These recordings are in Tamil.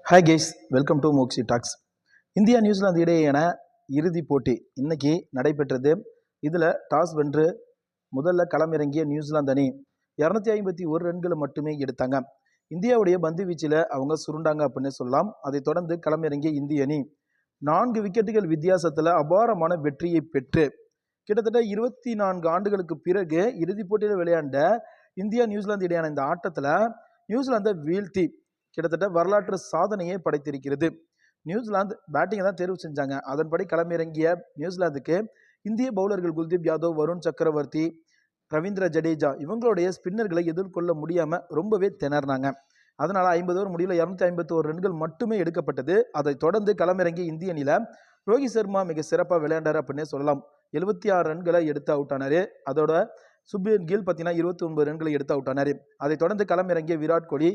Hi guys, welcome to Moxie Talks. India New Zealand இடையேயான இறுதிப் போட்டி இன்னைக்கு நடைபெற்றது. இதில் டாஸ் வென்று முதல்ல களமிறங்கிய நியூசிலாந்து அணி 251 ரன்களை மட்டுமே எடுத்தாங்க. இந்தியாவுடைய பந்து வீச்சில் அவங்க சுருண்டாங்க அப்படின்னு சொல்லலாம். அதைத் தொடர்ந்து களமிறங்கிய இந்திய அணி 4 விக்கெட்டுகள் வித்தியாசத்தில் அபாரமான வெற்றியை பெற்று கிட்டத்தட்ட 24 ஆண்டுகளுக்கு பிறகு இறுதிப் போட்டியில் விளையாண்ட இந்தியா நியூசிலாந்து இடையான இந்த ஆட்டத்தில் நியூசிலாந்தை வீழ்த்தி கிட்டத்தட்ட வரலாற்று சாதனையை படைத்திருக்கிறது. நியூசிலாந்து பேட்டிங்கை தான் தேர்வு செஞ்சாங்க. அதன்படி களமிறங்கிய நியூசிலாந்துக்கு இந்திய பவுலர்கள் குல்தீப் யாதவ், வருண் சக்கரவர்த்தி, ரவீந்திர ஜடேஜா இவங்களுடைய ஸ்பின்னர்களை எதிர்கொள்ள முடியாமல் ரொம்பவே திணறினாங்க. அதனால 50 ஓவர் முடிவில் 251 ரன்கள் மட்டுமே எடுக்கப்பட்டது. அதைத் தொடர்ந்து களமிறங்கிய இந்திய அணியில் ரோஹித் சர்மா மிக சிறப்பாக விளையாண்டார் அப்படின்னே சொல்லலாம். 76 ரன்களை எடுத்து அவுட் ஆனார். அதோட சுப்மன் கில் பார்த்தீங்கன்னா 29 ரன்களை எடுத்து அவுட் ஆனார். அதைத் தொடர்ந்து களமிறங்கிய விராட் கோலி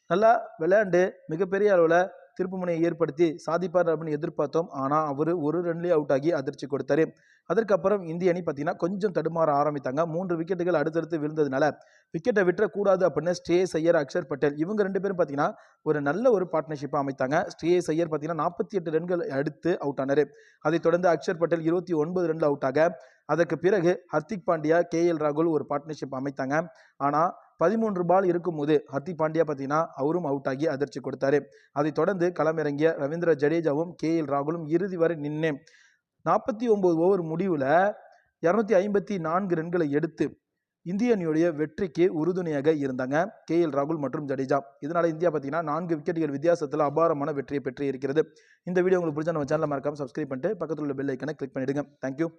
நல்லா விளையாண்டு மிகப்பெரிய அளவில் திருப்புமுனையை ஏற்படுத்தி சாதிப்பார் அப்படின்னு எதிர்பார்த்தோம். ஆனால் அவர் ஒரு ரன்லேயே அவுட் ஆகி அதிர்ச்சி கொடுத்தாரு. அதற்கப்புறம் இந்திய அணி பார்த்தீங்கன்னா கொஞ்சம் தடுமாற ஆரம்பித்தாங்க. 3 விக்கெட்டுகள் அடுத்தடுத்து விழுந்ததுனால விக்கெட்டை விட்டுறக்கூடாது அப்படின்னு ஸ்ரேயஸ் ஐயர், அக்ஷர் பட்டேல் இவங்க 2 பேரும் பார்த்தீங்கன்னா ஒரு நல்ல ஒரு பார்ட்னர்ஷிப்பாக அமைத்தாங்க. ஸ்ரேயஸ் ஐயர் பார்த்தீங்கன்னா 48 ரன்கள் எடுத்து அவுட் ஆனார். அதைத் தொடர்ந்து அக்ஷர் பட்டேல் 29 ரன்கள் அவுட் ஆக, அதற்கு பிறகு ஹர்திக் பாண்டியா, KL ராகுல் ஒரு பார்ட்னர்ஷிப் அமைத்தாங்க. ஆனால் 13 பால் இருக்கும்போது ஹர்திக் பாண்டியா பார்த்தீங்கன்னா அவரும் அவுட் ஆகி அதிர்ச்சி கொடுத்தாரு. அதைத் தொடர்ந்து களமிறங்கிய ரவீந்திர ஜடேஜாவும் KL ராகுலும் இறுதி வரை நின்று 49 ஓவர் முடிவில் 254 ரன்களை எடுத்து இந்திய அணியுடைய வெற்றிக்கு உறுதுணையாக இருந்தாங்க KL ராகுல் மற்றும் ஜடேஜா. இதனால இந்தியா பார்த்தீங்கன்னா 4 விக்கெட்டுகள் வித்தியாசத்தில் அபாரமான வெற்றியை பெற்று இருக்கிறது. இந்த வீடியோ உங்களுக்கு பிடிச்சா நம்ம சேனலை மறக்காம சப்ஸ்கிரைப் பண்ணிட்டு பக்கத்தில் உள்ள பெல் ஐக்கனை கிளிக் பண்ணிடுங்க. தேங்க்யூ.